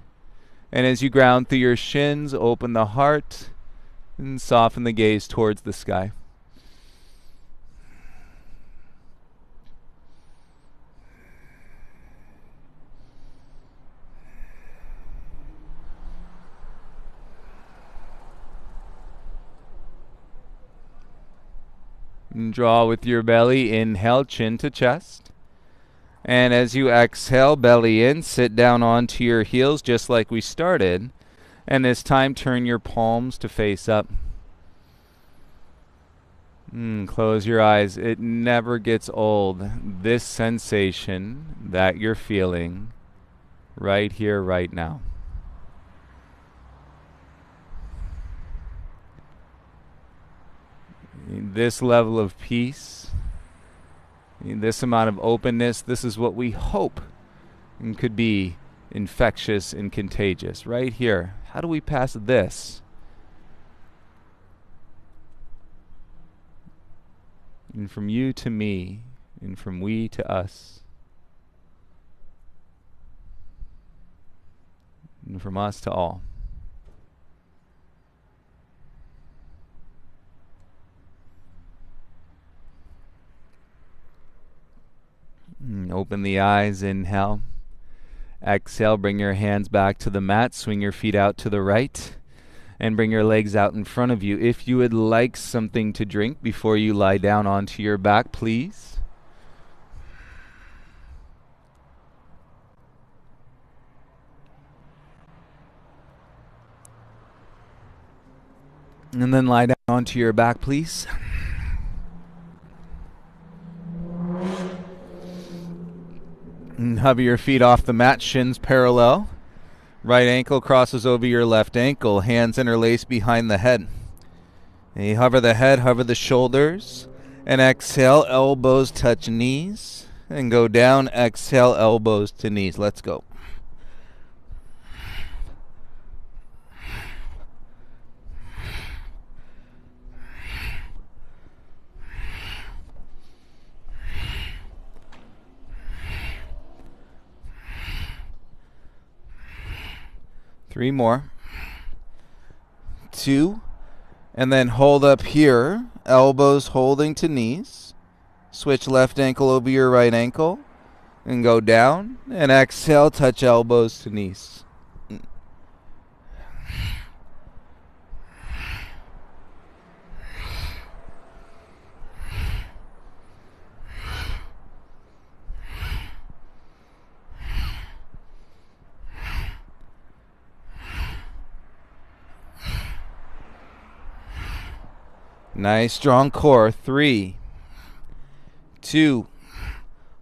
And as you ground through your shins, open the heart and soften the gaze towards the sky. And draw with your belly. Inhale, chin to chest. And as you exhale, belly in, sit down onto your heels just like we started. And this time, turn your palms to face up. Close your eyes. It never gets old. This sensation that you're feeling right here, right now. This level of peace, this amount of openness, this is what we hope and could be infectious and contagious. Right here. How do we pass this? And from you to me, and from we to us, and from us to all. Open the eyes, inhale. Exhale, bring your hands back to the mat, swing your feet out to the right, and bring your legs out in front of you. If you would like something to drink before you lie down onto your back, please. And then lie down onto your back, please. And hover your feet off the mat, shins parallel. Right ankle crosses over your left ankle, hands interlaced behind the head. And you hover the head, hover the shoulders, and exhale, elbows touch knees, and go down, exhale, elbows to knees. Let's go. Three more. Two. And then hold up here. Elbows holding to knees. Switch left ankle over your right ankle. And go down. And exhale, touch elbows to knees. Nice strong core. 3, 2,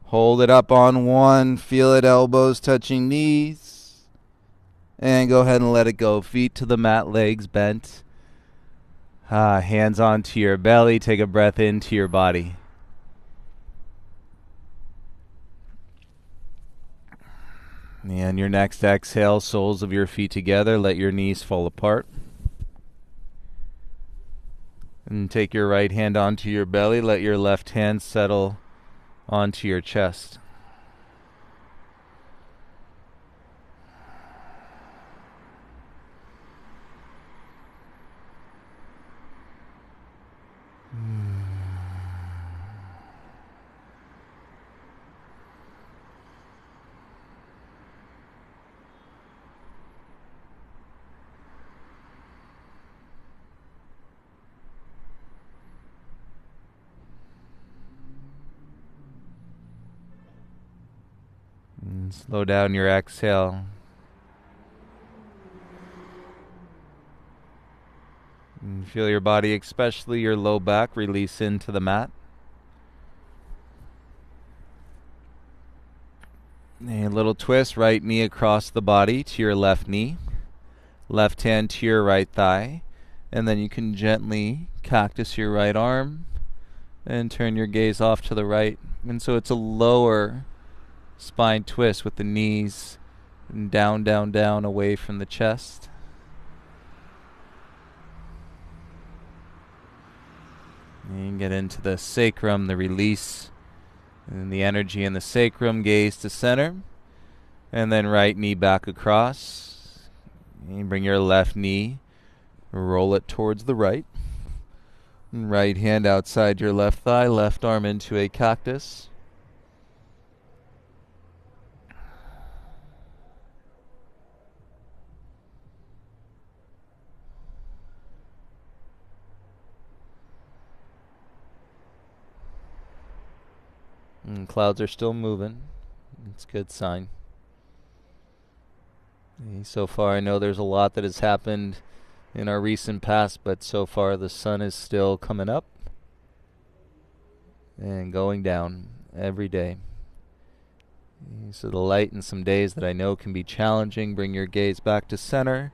hold it up on 1. Feel it, elbows touching knees. And go ahead and let it go. Feet to the mat, legs bent. Hands onto your belly. Take a breath into your body. And your next exhale, soles of your feet together. Let your knees fall apart. And take your right hand onto your belly. Let your left hand settle onto your chest. And slow down your exhale. And feel your body, especially your low back, release into the mat. A little twist, right knee across the body to your left knee. Left hand to your right thigh. And then you can gently cactus your right arm and turn your gaze off to the right. And so it's a lower spine twist with the knees down, down, down away from the chest. And get into the sacrum, the release, and the energy in the sacrum, gaze to center. And then right knee back across. And bring your left knee, roll it towards the right. And right hand outside your left thigh, left arm into a cactus. And clouds are still moving. It's a good sign. So far, I know there's a lot that has happened in our recent past, but so far the sun is still coming up and going down every day. So the light in some days that I know can be challenging. Bring your gaze back to center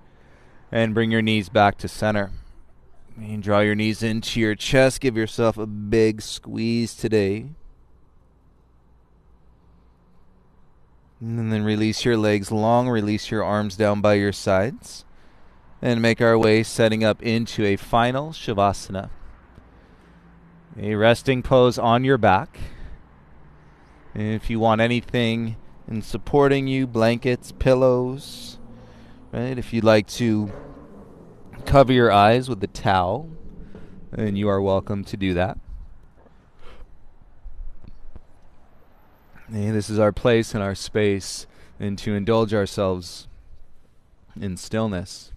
and bring your knees back to center. And draw your knees into your chest. Give yourself a big squeeze today. And then release your legs long. Release your arms down by your sides. And make our way setting up into a final Shavasana. A resting pose on your back. If you want anything in supporting you, blankets, pillows, right? If you'd like to cover your eyes with a towel, then you are welcome to do that. And this is our place and our space, and to indulge ourselves in stillness,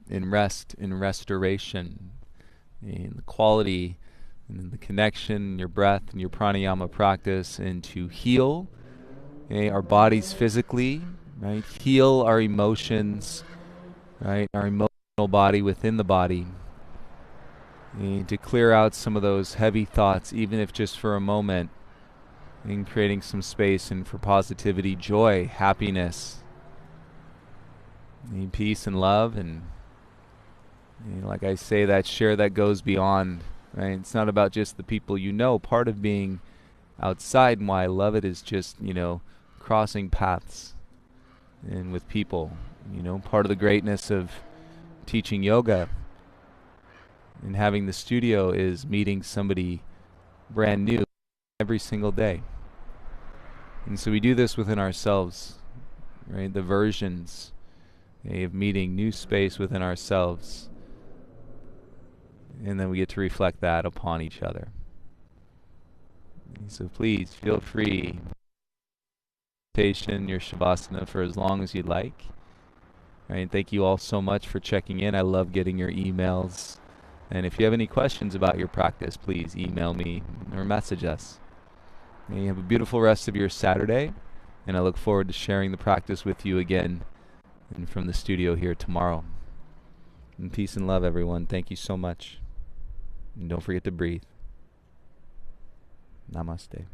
in rest, in restoration, in the quality and the connection, your breath and your pranayama practice, and to heal our bodies physically, right? Heal our emotions, right? Our emotional body within the body, and to clear out some of those heavy thoughts, even if just for a moment, and creating some space and for positivity, joy, happiness, and peace and love, and like I say, that share that goes beyond. Right? It's not about just the people you know. Part of being outside and why I love it is just, crossing paths and with people. Part of the greatness of teaching yoga and having the studio is meeting somebody brand new every single day. And so we do this within ourselves, right? The versions of meeting new space within ourselves. And then we get to reflect that upon each other. So please feel free meditation your Shavasana for as long as you'd like. All right, thank you all so much for checking in. I love getting your emails. And if you have any questions about your practice, please email me or message us. And you have a beautiful rest of your Saturday, and I look forward to sharing the practice with you again and from the studio here tomorrow. And peace and love, everyone. Thank you so much. And don't forget to breathe. Namaste.